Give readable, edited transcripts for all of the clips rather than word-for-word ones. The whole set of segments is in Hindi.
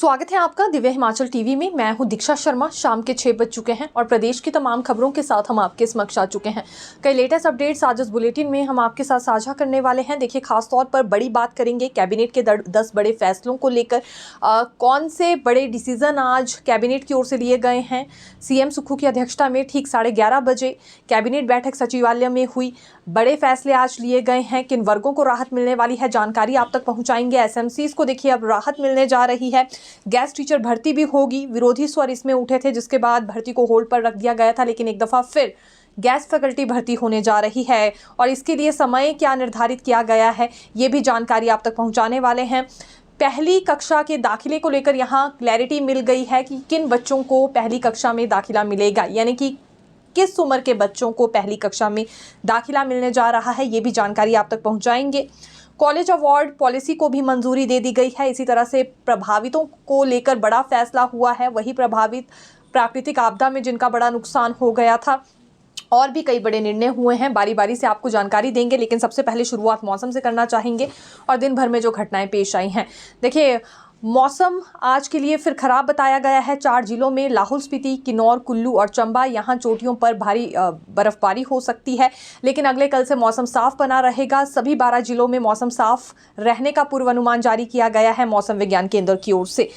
स्वागत है आपका दिव्य हिमाचल टीवी में। मैं हूं दीक्षा शर्मा। शाम के 6 बज चुके हैं और प्रदेश की तमाम खबरों के साथ हम आपके समक्ष आ चुके हैं। कई लेटेस्ट अपडेट्स आज इस बुलेटिन में हम आपके साथ साझा करने वाले हैं। देखिए, खास तौर पर बड़ी बात करेंगे कैबिनेट के 10 बड़े फैसलों को लेकर। कौन से बड़े डिसीजन आज कैबिनेट की ओर से लिए गए हैं। सीएम सुक्खू की अध्यक्षता में ठीक 11:30 बजे कैबिनेट बैठक सचिवालय में हुई। बड़े फैसले आज लिए गए हैं। किन वर्गों को राहत मिलने वाली है, जानकारी आप तक पहुंचाएंगे। एसएमसीज को देखिए अब राहत मिलने जा रही है। गेस्ट टीचर भर्ती भी होगी। विरोधी स्वर इसमें उठे थे, जिसके बाद भर्ती को होल्ड पर रख दिया गया था, लेकिन एक दफा फिर गेस्ट फैकल्टी भर्ती होने जा रही है और इसके लिए समय क्या निर्धारित किया गया है, ये भी जानकारी आप तक पहुंचाने वाले हैं। पहली कक्षा के दाखिले को लेकर यहाँ क्लैरिटी मिल गई है कि किन बच्चों को पहली कक्षा में दाखिला मिलेगा, यानी कि किस उम्र के बच्चों को पहली कक्षा में दाखिला मिलने जा रहा है, ये भी जानकारी आप तक पहुंचाएंगे। कॉलेज अवार्ड पॉलिसी को भी मंजूरी दे दी गई है। इसी तरह से प्रभावितों को लेकर बड़ा फैसला हुआ है। वही प्रभावित प्राकृतिक आपदा में जिनका बड़ा नुकसान हो गया था, और भी कई बड़े निर्णय हुए हैं। बारी बारी से आपको जानकारी देंगे, लेकिन सबसे पहले शुरुआत मौसम से करना चाहेंगे और दिन भर में जो घटनाएं पेश आई हैं। देखिए, मौसम आज के लिए फिर खराब बताया गया है। 4 जिलों में लाहौल स्पीति, किन्नौर, कुल्लू और चंबा, यहाँ चोटियों पर भारी बर्फबारी हो सकती है, लेकिन अगले कल से मौसम साफ बना रहेगा। सभी 12 जिलों में मौसम साफ रहने का पूर्वानुमान जारी किया गया है मौसम विज्ञान केंद्र की ओर से।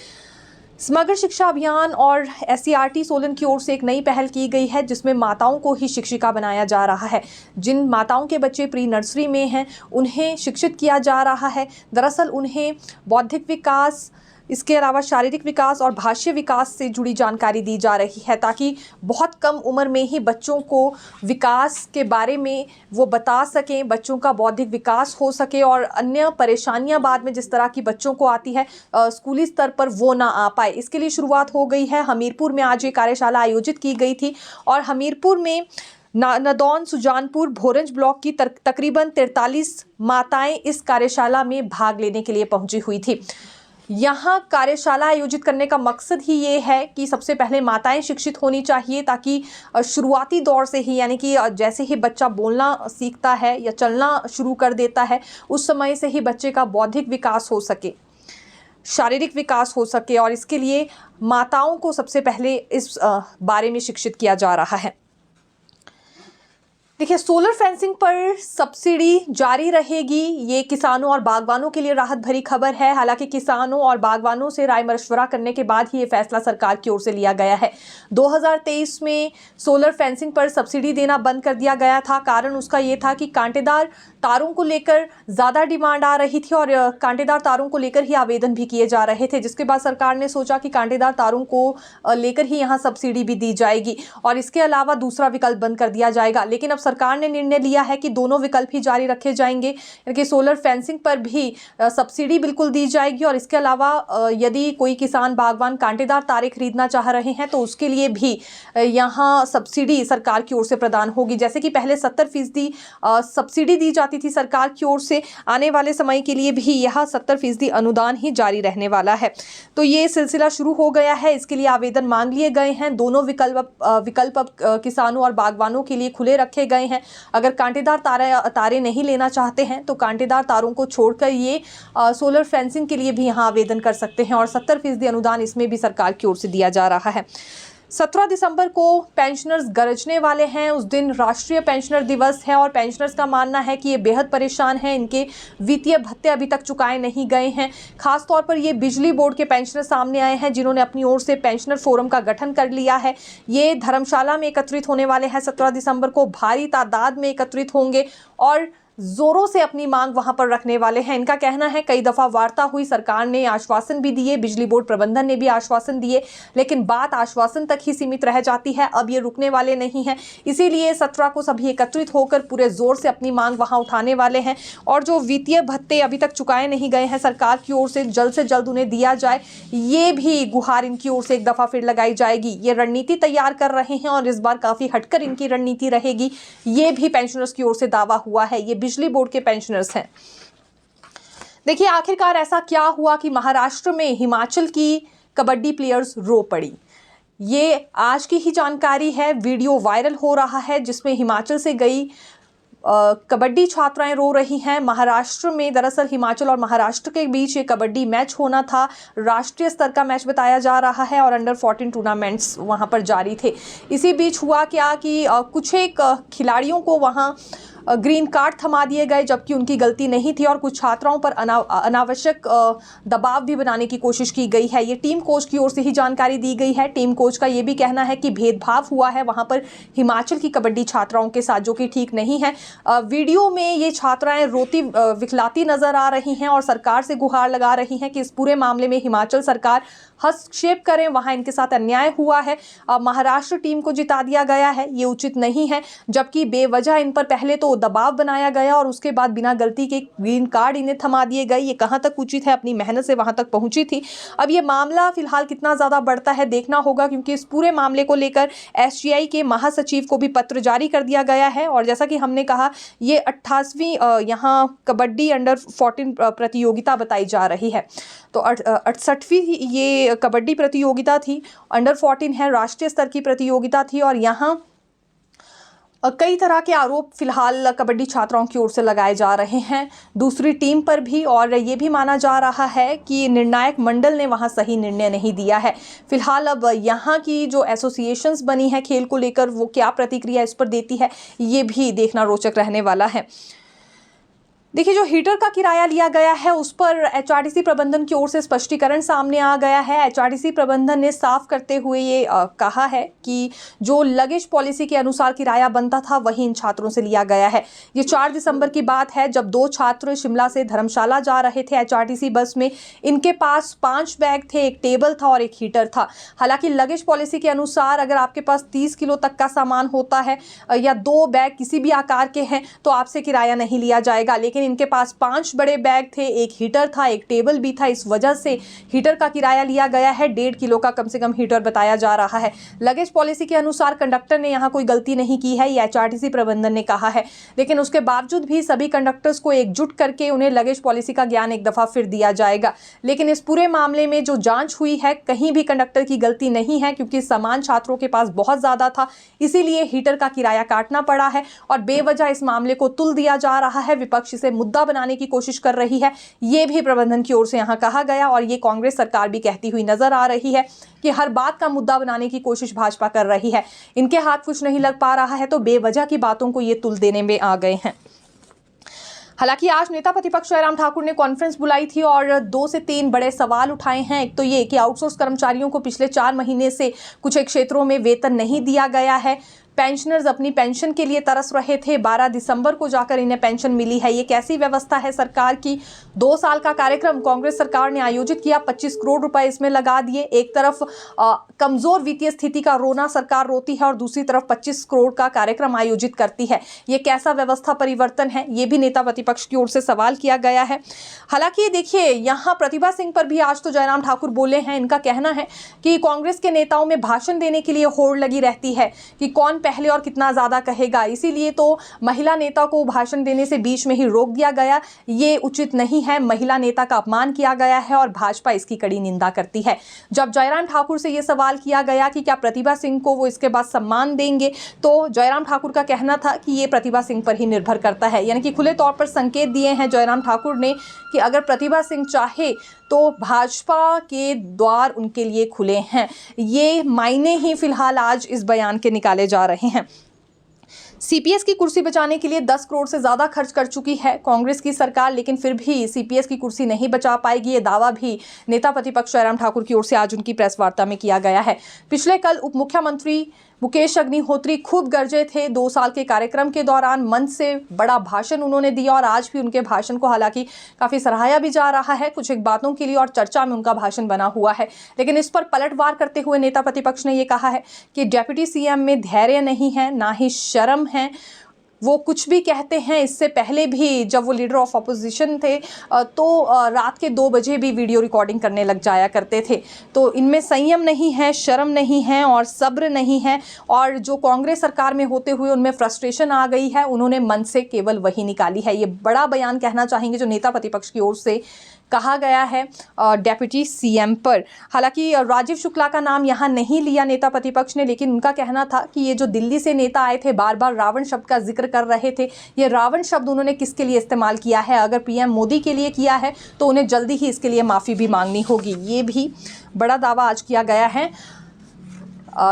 समग्र शिक्षा अभियान और SCERT सोलन की ओर से एक नई पहल की गई है, जिसमें माताओं को ही शिक्षिका बनाया जा रहा है। जिन माताओं के बच्चे प्री नर्सरी में हैं, उन्हें शिक्षित किया जा रहा है। दरअसल उन्हें बौद्धिक विकास, इसके अलावा शारीरिक विकास और भाषा विकास से जुड़ी जानकारी दी जा रही है, ताकि बहुत कम उम्र में ही बच्चों को विकास के बारे में वो बता सकें, बच्चों का बौद्धिक विकास हो सके और अन्य परेशानियां बाद में जिस तरह की बच्चों को आती है स्कूली स्तर पर वो ना आ पाए। इसके लिए शुरुआत हो गई है। हमीरपुर में आज ये कार्यशाला आयोजित की गई थी और हमीरपुर में नदौन, सुजानपुर, भोरंज ब्लॉक की तकरीबन 43 माताएं इस कार्यशाला में भाग लेने के लिए पहुंची हुई थी। यहाँ कार्यशाला आयोजित करने का मकसद ही ये है कि सबसे पहले माताएं शिक्षित होनी चाहिए, ताकि शुरुआती दौर से ही, यानी कि जैसे ही बच्चा बोलना सीखता है या चलना शुरू कर देता है, उस समय से ही बच्चे का बौद्धिक विकास हो सके, शारीरिक विकास हो सके, और इसके लिए माताओं को सबसे पहले इस बारे में शिक्षित किया जा रहा है। देखिए, सोलर फेंसिंग पर सब्सिडी जारी रहेगी। ये किसानों और बागवानों के लिए राहत भरी खबर है। हालांकि किसानों और बागवानों से राय मशवरा करने के बाद ही ये फैसला सरकार की ओर से लिया गया है। 2023 में सोलर फेंसिंग पर सब्सिडी देना बंद कर दिया गया था। कारण उसका ये था कि कांटेदार तारों को लेकर ज़्यादा डिमांड आ रही थी और कांटेदार तारों को लेकर ही आवेदन भी किए जा रहे थे, जिसके बाद सरकार ने सोचा कि कांटेदार तारों को लेकर ही यहाँ सब्सिडी भी दी जाएगी और इसके अलावा दूसरा विकल्प बंद कर दिया जाएगा। लेकिन अब सरकार ने निर्णय लिया है कि दोनों विकल्प ही जारी रखे जाएंगे, यानी कि सोलर फेंसिंग पर भी सब्सिडी बिल्कुल दी जाएगी और इसके अलावा यदि कोई किसान बागवान कांटेदार तारे खरीदना चाह रहे हैं तो उसके लिए भी यहाँ सब्सिडी सरकार की ओर से प्रदान होगी। जैसे कि पहले 70% सब्सिडी दी जाती थी सरकार की ओर से, आने वाले समय के लिए भी यह 70% अनुदान ही जारी रहने वाला है। तो ये सिलसिला शुरू हो गया है। इसके लिए आवेदन मांग लिए गए हैं। दोनों विकल्प अब किसानों और बागवानों के लिए खुले रखे गए हैं। अगर कांटेदार तारे नहीं लेना चाहते हैं तो कांटेदार तारों को छोड़कर ये सोलर फेंसिंग के लिए भी यहाँ आवेदन कर सकते हैं और 70% अनुदान इसमें भी सरकार की ओर से दिया जा रहा है। 17 दिसंबर को पेंशनर्स गरजने वाले हैं। उस दिन राष्ट्रीय पेंशनर दिवस है और पेंशनर्स का मानना है कि ये बेहद परेशान हैं। इनके वित्तीय भत्ते अभी तक चुकाए नहीं गए हैं। खास तौर पर ये बिजली बोर्ड के पेंशनर सामने आए हैं, जिन्होंने अपनी ओर से पेंशनर फोरम का गठन कर लिया है। ये धर्मशाला में एकत्रित होने वाले हैं। 17 दिसंबर को भारी तादाद में एकत्रित होंगे और जोरों से अपनी मांग वहां पर रखने वाले हैं। इनका कहना है कई दफा वार्ता हुई, सरकार ने आश्वासन भी दिए, बिजली बोर्ड प्रबंधन ने भी आश्वासन दिए, लेकिन बात आश्वासन तक ही सीमित रह जाती है। अब ये रुकने वाले नहीं हैं। इसीलिए 17 को सभी एकत्रित होकर पूरे जोर से अपनी मांग वहां उठाने वाले हैं और जो वित्तीय भत्ते अभी तक चुकाए नहीं गए हैं सरकार की ओर से जल्द उन्हें दिया जाए, ये भी गुहार इनकी ओर से एक दफा फिर लगाई जाएगी। ये रणनीति तैयार कर रहे हैं और इस बार काफी हटकर इनकी रणनीति रहेगी, ये भी पेंशनर्स की ओर से दावा हुआ है। ये बिजली बोर्ड के पेंशनर्स हैं। देखिए, आखिरकार ऐसा क्या हुआ कि महाराष्ट्र में हिमाचल की कबड्डी प्लेयर्स रो पड़ी। ये आज की ही जानकारी है। वीडियो वायरल हो रहा है जिसमें हिमाचल से गई कबड्डी छात्राएं रो रही हैं। महाराष्ट्र में दरअसल हिमाचल और महाराष्ट्र के बीच ये कबड्डी मैच होना था, राष्ट्रीय स्तर का मैच बताया जा रहा है और अंडर 14 टूर्नामेंट्स वहां पर जारी थे। इसी बीच हुआ क्या कि कुछ एक खिलाड़ियों को वहां ग्रीन कार्ड थमा दिए गए, जबकि उनकी गलती नहीं थी और कुछ छात्राओं पर अनावश्यक दबाव भी बनाने की कोशिश की गई है। ये टीम कोच की ओर से ही जानकारी दी गई है। टीम कोच का ये भी कहना है कि भेदभाव हुआ है वहां पर हिमाचल की कबड्डी छात्राओं के साथ, जो कि ठीक नहीं है। वीडियो में ये छात्राएं रोती विखलाती नजर आ रही हैं और सरकार से गुहार लगा रही हैं कि इस पूरे मामले में हिमाचल सरकार हस्तक्षेप करें, वहां इनके साथ अन्याय हुआ है। महाराष्ट्र टीम को जिता दिया गया है, ये उचित नहीं है, जबकि बेवजह इन पर पहले तो दबाव बनाया गया और उसके बाद बिना गलती के ग्रीन कार्ड इन्हें थमा दिए गए। ये कहां तक उचित है? अपनी मेहनत से वहां तक पहुंची थी। अब ये मामला फिलहाल कितना ज्यादा बढ़ता है देखना होगा, क्योंकि इस पूरे मामले को लेकर एसजीआई के महासचिव को भी पत्र जारी कर दिया गया है। और जैसा कि हमने कहा, ये 88वीं यहाँ कबड्डी अंडर 14 प्रतियोगिता बताई जा रही है। तो 68वीं ये कबड्डी प्रतियोगिता थी, अंडर 14 है, राष्ट्रीय स्तर की प्रतियोगिता थी और यहाँ कई तरह के आरोप फिलहाल कबड्डी छात्राओं की ओर से लगाए जा रहे हैं दूसरी टीम पर भी, और ये भी माना जा रहा है कि निर्णायक मंडल ने वहां सही निर्णय नहीं दिया है। फिलहाल अब यहाँ की जो एसोसिएशंस बनी है खेल को लेकर, वो क्या प्रतिक्रिया इस पर देती है, ये भी देखना रोचक रहने वाला है। देखिए, जो हीटर का किराया लिया गया है उस पर एचआरटीसी प्रबंधन की ओर से स्पष्टीकरण सामने आ गया है। एचआरटीसी प्रबंधन ने साफ करते हुए ये कहा है कि जो लगेज पॉलिसी के अनुसार किराया बनता था वही इन छात्रों से लिया गया है। ये 4 दिसंबर की बात है, जब 2 छात्र शिमला से धर्मशाला जा रहे थे एचआरटीसी बस में। इनके पास 5 बैग थे, एक टेबल था और एक हीटर था। हालांकि लगेज पॉलिसी के अनुसार अगर आपके पास 30 किलो तक का सामान होता है या 2 बैग किसी भी आकार के हैं तो आपसे किराया नहीं लिया जाएगा, लेकिन इनके पास 5 बड़े बैग थे, एक हीटर था, एक टेबल भी था। इस वजह से हीटर का किराया लिया गया है। 1.5 किलो का कम से कम हीटर बताया जा रहा है। लगेज पॉलिसी के अनुसार कंडक्टर ने यहां कोई गलती नहीं की है, ये एचआरटीसी प्रबंधन ने कहा है, लेकिन उसके बावजूद भी सभी कंडक्टर्स को एकजुट करके उन्हें लगेज पॉलिसी का ज्ञान एक दफा फिर दिया जाएगा। लेकिन इस पूरे मामले में जो जांच हुई है, कहीं भी कंडक्टर की गलती नहीं है, क्योंकि सामान छात्रों के पास बहुत ज्यादा था, इसीलिए हीटर का किराया काटना पड़ा है और बेवजह इस मामले को तुल दिया जा रहा है। विपक्ष इसे मुद्दा बनाने की कोशिश कर रही है, ये भी प्रबंधन की ओर से यहां कहा गया और ये कांग्रेस सरकार भी कहती हुई नजर आ रही है कि हर बात का मुद्दा बनाने की कोशिश भाजपा कर रही है। इनके हाथ कुछ नहीं लग पा रहा है तो बेवजह की बातों को ये तुल देने में आ गए हैं। हालांकि आज नेता प्रतिपक्ष जयराम ठाकुर ने कॉन्फ्रेंस बुलाई थी और 2 से 3 बड़े सवाल उठाए हैं। एक तो ये कि आउटसोर्स कर्मचारियों को पिछले 4 महीने से कुछ एक क्षेत्रों में वेतन नहीं दिया गया है। पेंशनर्स अपनी पेंशन के लिए तरस रहे थे, 12 दिसंबर को जाकर इन्हें पेंशन मिली है। ये कैसी व्यवस्था है सरकार की? 2 साल का कार्यक्रम कांग्रेस सरकार ने आयोजित किया, 25 करोड़ रुपए इसमें लगा दिए। एक तरफ कमजोर वित्तीय स्थिति का रोना सरकार रोती है और दूसरी तरफ 25 करोड़ का कार्यक्रम आयोजित करती है। ये कैसा व्यवस्था परिवर्तन है? ये भी नेता प्रतिपक्ष की ओर से सवाल किया गया है। हालांकि देखिए, यहाँ प्रतिभा सिंह पर भी आज तो जयराम ठाकुर बोले हैं। इनका कहना है कि कांग्रेस के नेताओं में भाषण देने के लिए होड़ लगी रहती है कि कौन पहले और कितना ज्यादा कहेगा, इसीलिए तो महिला नेता को भाषण देने से बीच में ही रोक दिया गया। ये उचित नहीं है, महिला नेता का अपमान किया गया है और भाजपा इसकी कड़ी निंदा करती है। जब जयराम ठाकुर से यह सवाल किया गया कि क्या प्रतिभा सिंह को वो इसके बाद सम्मान देंगे, तो जयराम ठाकुर का कहना था कि ये प्रतिभा सिंह पर ही निर्भर करता है। यानी कि खुले तौर पर संकेत दिए हैं जयराम ठाकुर ने कि अगर प्रतिभा सिंह चाहे तो भाजपा के द्वार उनके लिए खुले हैं। ये मायने ही फिलहाल आज इस बयान के निकाले जा रहे हैं। सीपीएस की कुर्सी बचाने के लिए 10 करोड़ से ज्यादा खर्च कर चुकी है कांग्रेस की सरकार, लेकिन फिर भी सीपीएस की कुर्सी नहीं बचा पाएगी। ये दावा भी नेता प्रतिपक्ष जयराम ठाकुर की ओर से आज उनकी प्रेस वार्ता में किया गया है। पिछले कल उप मुख्यमंत्री मुकेश अग्निहोत्री खूब गरजे थे 2 साल के कार्यक्रम के दौरान। मंच से बड़ा भाषण उन्होंने दिया और आज भी उनके भाषण को हालांकि काफी सराहाया भी जा रहा है कुछ एक बातों के लिए और चर्चा में उनका भाषण बना हुआ है। लेकिन इस पर पलटवार करते हुए नेता प्रतिपक्ष ने यह कहा है कि डिप्टी सीएम में धैर्य नहीं है, ना ही शर्म है। वो कुछ भी कहते हैं। इससे पहले भी जब वो लीडर ऑफ अपोजिशन थे तो रात के 2 बजे भी वीडियो रिकॉर्डिंग करने लग जाया करते थे। तो इनमें संयम नहीं है, शर्म नहीं है और सब्र नहीं है। और जो कांग्रेस सरकार में होते हुए उनमें फ्रस्ट्रेशन आ गई है, उन्होंने मन से केवल वही निकाली है। ये बड़ा बयान कहना चाहेंगे जो नेता प्रतिपक्ष की ओर से कहा गया है डेप्यूटी सीएम पर। हालांकि राजीव शुक्ला का नाम यहाँ नहीं लिया नेता प्रतिपक्ष ने, लेकिन उनका कहना था कि ये जो दिल्ली से नेता आए थे बार बार रावण शब्द का जिक्र कर रहे थे, ये रावण शब्द उन्होंने किसके लिए इस्तेमाल किया है? अगर पीएम मोदी के लिए किया है तो उन्हें जल्दी ही इसके लिए माफ़ी भी मांगनी होगी। ये भी बड़ा दावा आज किया गया है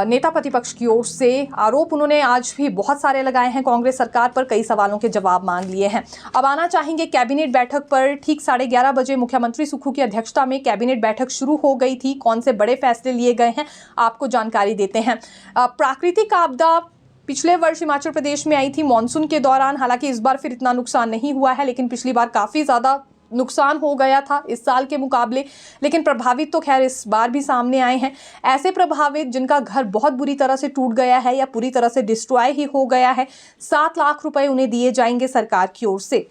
नेता प्रतिपक्ष की ओर से। आरोप उन्होंने आज भी बहुत सारे लगाए हैं कांग्रेस सरकार पर, कई सवालों के जवाब मांग लिए हैं। अब आना चाहेंगे कैबिनेट बैठक पर। ठीक 11:30 बजे मुख्यमंत्री सुक्खू की अध्यक्षता में कैबिनेट बैठक शुरू हो गई थी। कौन से बड़े फैसले लिए गए हैं आपको जानकारी देते हैं। प्राकृतिक आपदा पिछले वर्ष हिमाचल प्रदेश में आई थी मानसून के दौरान। हालांकि इस बार फिर इतना नुकसान नहीं हुआ है, लेकिन पिछली बार काफ़ी ज़्यादा नुकसान हो गया था इस साल के मुकाबले। लेकिन प्रभावित तो खैर इस बार भी सामने आए हैं। ऐसे प्रभावित जिनका घर बहुत बुरी तरह से टूट गया है या पूरी तरह से डिस्ट्रॉय ही हो गया है, 7 लाख रुपए उन्हें दिए जाएंगे सरकार की ओर से।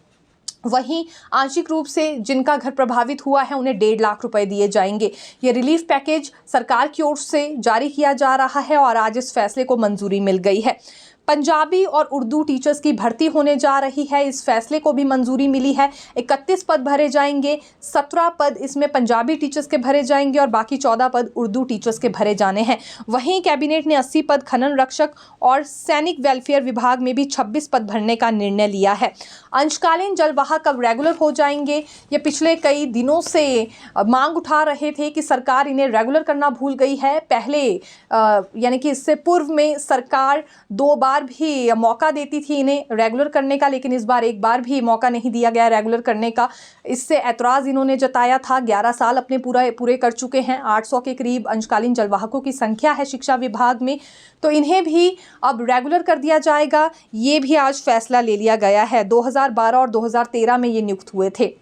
वहीं आंशिक रूप से जिनका घर प्रभावित हुआ है उन्हें 1.5 लाख रुपए दिए जाएंगे। ये रिलीफ पैकेज सरकार की ओर से जारी किया जा रहा है और आज इस फैसले को मंजूरी मिल गई है। पंजाबी और उर्दू टीचर्स की भर्ती होने जा रही है, इस फैसले को भी मंजूरी मिली है। 31 पद भरे जाएंगे, 17 पद इसमें पंजाबी टीचर्स के भरे जाएंगे और बाकी 14 पद उर्दू टीचर्स के भरे जाने हैं। वहीं कैबिनेट ने 80 पद खनन रक्षक और सैनिक वेलफेयर विभाग में भी 26 पद भरने का निर्णय लिया है। अंशकालीन जलवाहक अब रेगुलर हो जाएंगे। ये पिछले कई दिनों से मांग उठा रहे थे कि सरकार इन्हें रेगुलर करना भूल गई है। पहले यानी कि इससे पूर्व में सरकार 2 बार भी मौका देती थी इन्हें रेगुलर करने का, लेकिन इस बार एक बार भी मौका नहीं दिया गया रेगुलर करने का। इससे ऐतराज़ इन्होंने जताया था। 11 साल अपने पूरे कर चुके हैं। 800 के करीब अंशकालीन जलवाहकों की संख्या है शिक्षा विभाग में, तो इन्हें भी अब रेगुलर कर दिया जाएगा। ये भी आज फैसला ले लिया गया है। 2012 और 2013 में ये नियुक्त हुए थे।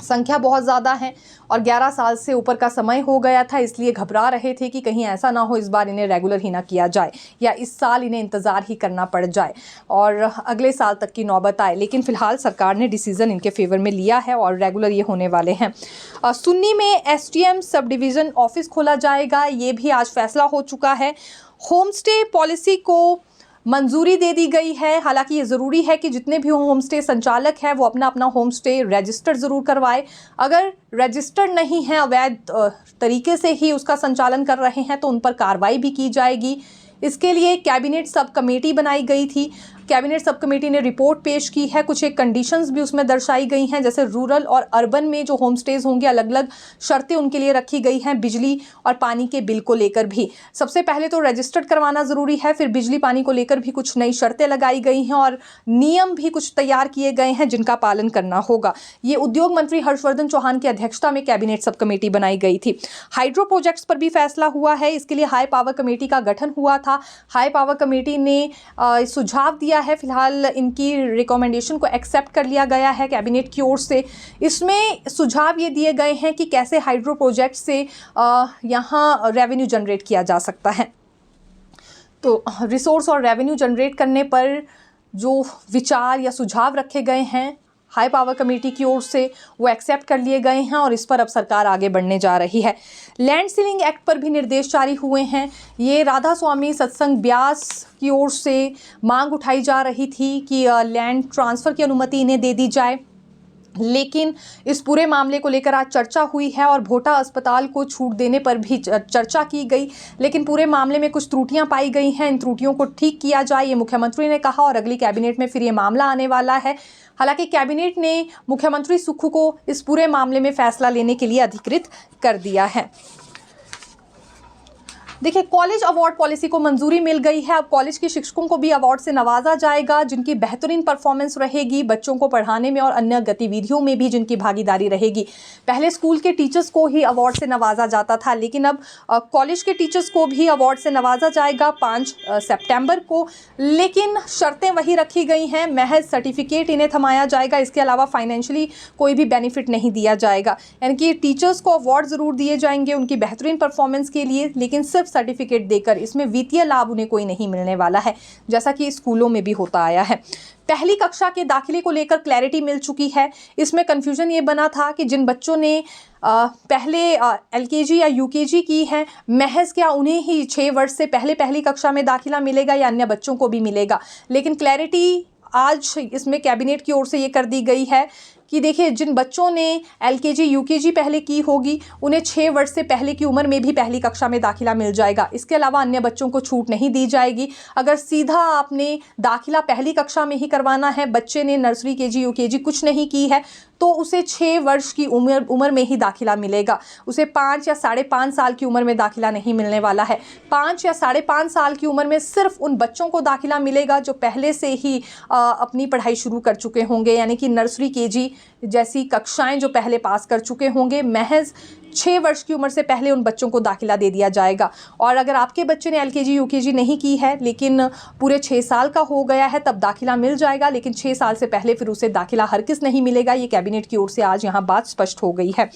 संख्या बहुत ज़्यादा है और 11 साल से ऊपर का समय हो गया था, इसलिए घबरा रहे थे कि कहीं ऐसा ना हो इस बार इन्हें रेगुलर ही ना किया जाए या इस साल इन्हें इंतज़ार ही करना पड़ जाए और अगले साल तक की नौबत आए। लेकिन फ़िलहाल सरकार ने डिसीज़न इनके फेवर में लिया है और रेगुलर ये होने वाले हैं। सुन्नी में एसडीएम सब डिवीज़न ऑफिस खोला जाएगा, ये भी आज फैसला हो चुका है। होम स्टे पॉलिसी को मंजूरी दे दी गई है। हालांकि ये ज़रूरी है कि जितने भी होम स्टे संचालक हैं वो अपना अपना होम स्टे रजिस्टर ज़रूर करवाए। अगर रजिस्टर्ड नहीं है, अवैध तरीके से ही उसका संचालन कर रहे हैं, तो उन पर कार्रवाई भी की जाएगी। इसके लिए कैबिनेट सब कमेटी बनाई गई थी। कैबिनेट सब कमेटी ने रिपोर्ट पेश की है। कुछ एक कंडीशंस भी उसमें दर्शाई गई हैं, जैसे रूरल और अर्बन में जो होम स्टेज होंगे अलग अलग शर्तें उनके लिए रखी गई हैं, बिजली और पानी के बिल को लेकर भी। सबसे पहले तो रजिस्टर्ड करवाना ज़रूरी है, फिर बिजली पानी को लेकर भी कुछ नई शर्तें लगाई गई हैं और नियम भी कुछ तैयार किए गए हैं जिनका पालन करना होगा। ये उद्योग मंत्री हर्षवर्धन चौहान की अध्यक्षता में कैबिनेट सब कमेटी बनाई गई थी। हाइड्रो प्रोजेक्ट्स पर भी फैसला हुआ है। इसके लिए हाई पावर कमेटी का गठन हुआ था। हाई पावर कमेटी ने सुझाव दिया है। फिलहाल इनकी रिकमेंडेशन को एक्सेप्ट कर लिया गया है कैबिनेट की ओर से। इसमें सुझाव ये दिए गए हैं कि कैसे हाइड्रो प्रोजेक्ट से यहाँ रेवेन्यू जनरेट किया जा सकता है। तो रिसोर्स और रेवेन्यू जनरेट करने पर जो विचार या सुझाव रखे गए हैं हाई पावर कमेटी की ओर से, वो एक्सेप्ट कर लिए गए हैं और इस पर अब सरकार आगे बढ़ने जा रही है। लैंड सीलिंग एक्ट पर भी निर्देश जारी हुए हैं। ये राधा स्वामी सत्संग ब्यास की ओर से मांग उठाई जा रही थी कि लैंड ट्रांसफ़र की अनुमति इन्हें दे दी जाए, लेकिन इस पूरे मामले को लेकर आज चर्चा हुई है और भोटा अस्पताल को छूट देने पर भी चर्चा की गई। लेकिन पूरे मामले में कुछ त्रुटियां पाई गई हैं, इन त्रुटियों को ठीक किया जाए, ये मुख्यमंत्री ने कहा और अगली कैबिनेट में फिर ये मामला आने वाला है। हालांकि कैबिनेट ने मुख्यमंत्री सुक्खू को इस पूरे मामले में फैसला लेने के लिए अधिकृत कर दिया है। देखिए, कॉलेज अवार्ड पॉलिसी को मंजूरी मिल गई है। अब कॉलेज के शिक्षकों को भी अवार्ड से नवाजा जाएगा जिनकी बेहतरीन परफॉर्मेंस रहेगी, बच्चों को पढ़ाने में और अन्य गतिविधियों में भी जिनकी भागीदारी रहेगी। पहले स्कूल के टीचर्स को ही अवार्ड से नवाजा जाता था, लेकिन अब कॉलेज के टीचर्स को भी अवार्ड से नवाजा जाएगा 5 सितंबर को। लेकिन शर्तें वही रखी गई हैं, महज सर्टिफिकेट इन्हें थमाया जाएगा, इसके अलावा फाइनेंशियली कोई भी बेनिफिट नहीं दिया जाएगा। यानी कि टीचर्स को अवार्ड ज़रूर दिए जाएंगे उनकी बेहतरीन परफॉर्मेंस के लिए, लेकिन सिर्फ सर्टिफिकेट देकर, इसमें वित्तीय लाभ उन्हें कोई नहीं मिलने वाला है, जैसा कि स्कूलों में भी होता आया है। पहली कक्षा के दाखिले को लेकर क्लैरिटी मिल चुकी है। इसमें कंफ्यूजन ये बना था कि जिन बच्चों ने पहले एलकेजी या यूकेजी की है, महज क्या उन्हें ही 6 वर्ष से पहले पहली कक्षा में दाखिला मिलेगा या अन्य बच्चों को भी मिलेगा। लेकिन क्लैरिटी आज इसमें कैबिनेट की ओर से ये कर दी गई है कि देखिए जिन बच्चों ने LKG UKG पहले की होगी उन्हें 6 वर्ष से पहले की उम्र में भी पहली कक्षा में दाखिला मिल जाएगा। इसके अलावा अन्य बच्चों को छूट नहीं दी जाएगी। अगर सीधा आपने दाखिला पहली कक्षा में ही करवाना है, बच्चे ने नर्सरी KG UKG कुछ नहीं की है, तो उसे 6 वर्ष की उम्र में ही दाखिला मिलेगा। उसे 5 या 5.5 साल की उम्र में दाखिला नहीं मिलने वाला है। 5 या 5.5 साल की उम्र में सिर्फ उन बच्चों को दाखिला मिलेगा जो पहले से ही अपनी पढ़ाई शुरू कर चुके होंगे, यानी कि नर्सरी KG जैसी कक्षाएं जो पहले पास कर चुके होंगे। महज 6 वर्ष की उम्र से पहले उन बच्चों को दाखिला दे दिया जाएगा। और अगर आपके बच्चे ने LKG UKG नहीं की है लेकिन पूरे 6 साल का हो गया है, तब दाखिला मिल जाएगा, लेकिन 6 साल से पहले फिर उसे दाखिला हरगिज़ नहीं मिलेगा। ये कैबिनेट की ओर से आज यहाँ बात स्पष्ट हो गई है।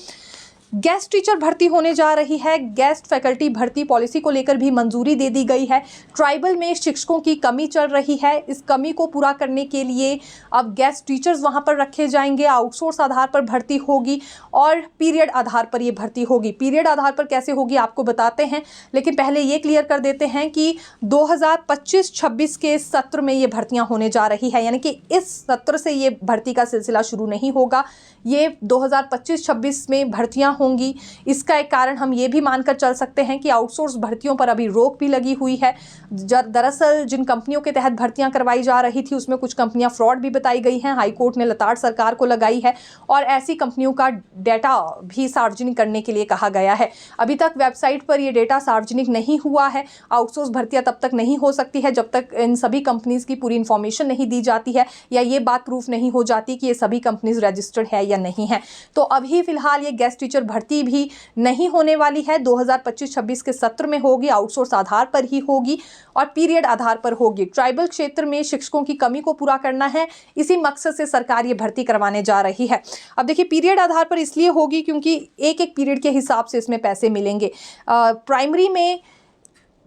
गेस्ट टीचर भर्ती होने जा रही है। गेस्ट फैकल्टी भर्ती पॉलिसी को लेकर भी मंजूरी दे दी गई है। ट्राइबल में शिक्षकों की कमी चल रही है। इस कमी को पूरा करने के लिए अब गेस्ट टीचर्स वहां पर रखे जाएंगे। आउटसोर्स आधार पर भर्ती होगी और पीरियड आधार पर ये भर्ती होगी। पीरियड आधार पर कैसे होगी आपको बताते हैं, लेकिन पहले ये क्लियर कर देते हैं कि 2025-26 के सत्र में ये भर्तियां होने जा रही है, यानी कि इस सत्र से ये भर्ती का सिलसिला शुरू नहीं होगा। ये 2025-26 में भर्तियां होंगी। इसका एक कारण हम ये भी मानकर चल सकते हैं कि आउटसोर्स भर्तियों पर अभी रोक भी लगी हुई है। दरअसल जिन कंपनियों के तहत भर्तियां करवाई जा रही थी उसमें कुछ कंपनियां फ्रॉड भी बताई गई हैं। हाईकोर्ट ने लताड़ सरकार को लगाई है और ऐसी कंपनियों का डेटा भी सार्वजनिक करने के लिए कहा गया है। अभी तक वेबसाइट पर यह डेटा सार्वजनिक नहीं हुआ है। आउटसोर्स भर्तियां तब तक नहीं हो सकती है जब तक इन सभी कंपनीज की पूरी इंफॉर्मेशन नहीं दी जाती है या ये बात प्रूफ नहीं हो जाती कि ये सभी कंपनीज रजिस्टर्ड है या नहीं है। तो अभी फिलहाल ये गेस्ट टीचर भर्ती भी नहीं होने वाली है। 2025-26 के सत्र में होगी, आउटसोर्स आधार पर ही होगी और पीरियड आधार पर होगी। ट्राइबल क्षेत्र में शिक्षकों की कमी को पूरा करना है, इसी मकसद से सरकार ये भर्ती करवाने जा रही है। अब देखिए पीरियड आधार पर इसलिए होगी क्योंकि एक पीरियड के हिसाब से इसमें पैसे मिलेंगे। प्राइमरी में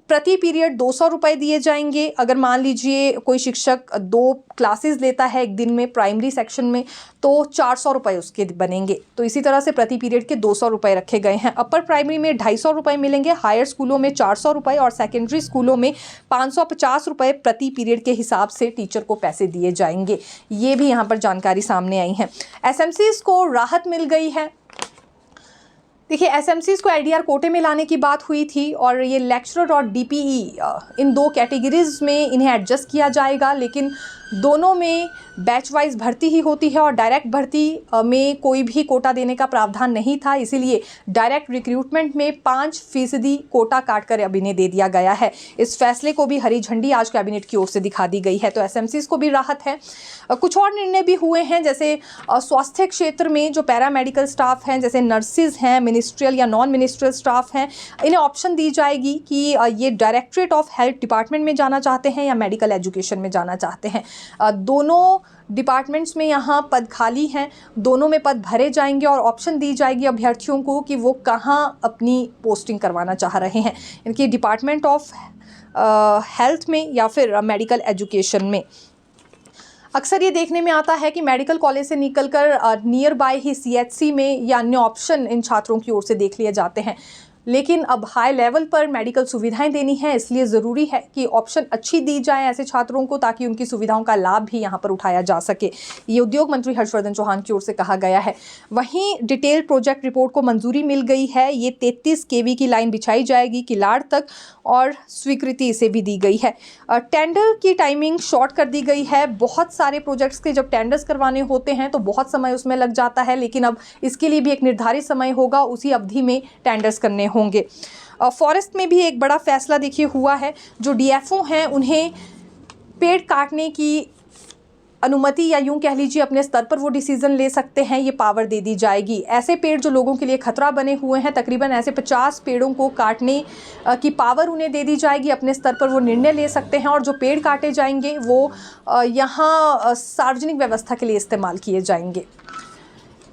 प्रति पीरियड 200 रुपये दिए जाएंगे। अगर मान लीजिए कोई शिक्षक 2 क्लासेस लेता है एक दिन में प्राइमरी सेक्शन में, तो 400 रुपये उसके बनेंगे। तो इसी तरह से प्रति पीरियड के 200 रुपये रखे गए हैं। अपर प्राइमरी में 250 रुपये मिलेंगे, हायर स्कूलों में 400 रुपये और सेकेंडरी स्कूलों में 550 रुपये प्रति पीरियड के हिसाब से टीचर को पैसे दिए जाएंगे। ये भी यहाँ पर जानकारी सामने आई है। SMCs को राहत मिल गई है। देखिए SMCs को LDR कोटे में लाने की बात हुई थी और ये लेक्चरर और DPE इन 2 कैटेगरीज में इन्हें एडजस्ट किया जाएगा, लेकिन दोनों में बैच वाइज भर्ती ही होती है और डायरेक्ट भर्ती में कोई भी कोटा देने का प्रावधान नहीं था। इसीलिए डायरेक्ट रिक्रूटमेंट में 5% कोटा काटकर अब इन्हें दे दिया गया है। इस फैसले को भी हरी झंडी आज कैबिनेट की ओर से दिखा दी गई है। तो SMCs को भी राहत है। कुछ और निर्णय भी हुए हैं, जैसे स्वास्थ्य क्षेत्र में जो पैरामेडिकल स्टाफ हैं, जैसे नर्सिस हैं, मिनिस्ट्रियल या नॉन मिनिस्ट्रियल स्टाफ हैं, इन्हें ऑप्शन दी जाएगी कि ये डायरेक्टरेट ऑफ हेल्थ डिपार्टमेंट में जाना चाहते हैं या मेडिकल एजुकेशन में जाना चाहते हैं। दोनों डिपार्टमेंट्स में यहाँ पद खाली हैं, दोनों में पद भरे जाएंगे और ऑप्शन दी जाएगी अभ्यर्थियों को कि वो कहाँ अपनी पोस्टिंग करवाना चाह रहे हैं, इनकी डिपार्टमेंट ऑफ हेल्थ में या फिर मेडिकल एजुकेशन में। अक्सर ये देखने में आता है कि मेडिकल कॉलेज से निकलकर नियर बाय ही CHC में या अन्य ऑप्शन इन छात्रों की ओर से देख लिए जाते हैं, लेकिन अब हाई लेवल पर मेडिकल सुविधाएं देनी है, इसलिए ज़रूरी है कि ऑप्शन अच्छी दी जाए ऐसे छात्रों को ताकि उनकी सुविधाओं का लाभ भी यहां पर उठाया जा सके। ये उद्योग मंत्री हर्षवर्धन चौहान की ओर से कहा गया है। वहीं डिटेल प्रोजेक्ट रिपोर्ट को मंजूरी मिल गई है। ये 33 kV की लाइन बिछाई जाएगी किलाड़ तक और स्वीकृति इसे भी दी गई है। टेंडर की टाइमिंग शॉर्ट कर दी गई है। बहुत सारे प्रोजेक्ट्स के जब टेंडर्स करवाने होते हैं तो बहुत समय उसमें लग जाता है, लेकिन अब इसके लिए भी एक निर्धारित समय होगा, उसी अवधि में टेंडर्स करने होंगे। फॉरेस्ट में भी एक बड़ा फैसला देखिए हुआ है। जो DFO हैं उन्हें पेड़ काटने की अनुमति या यूं कह लीजिए अपने स्तर पर वो डिसीजन ले सकते हैं, ये पावर दे दी जाएगी। ऐसे पेड़ जो लोगों के लिए खतरा बने हुए हैं, तकरीबन ऐसे 50 पेड़ों को काटने की पावर उन्हें दे दी जाएगी। अपने स्तर पर वो निर्णय ले सकते हैं और जो पेड़ काटे जाएंगे वो यहाँ सार्वजनिक व्यवस्था के लिए इस्तेमाल किए जाएंगे,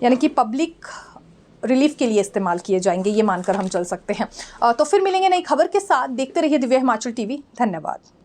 यानी कि पब्लिक रिलीफ के लिए इस्तेमाल किए जाएंगे, ये मानकर हम चल सकते हैं। तो फिर मिलेंगे नई खबर के साथ। देखते रहिए दिव्य हिमाचल TV। धन्यवाद।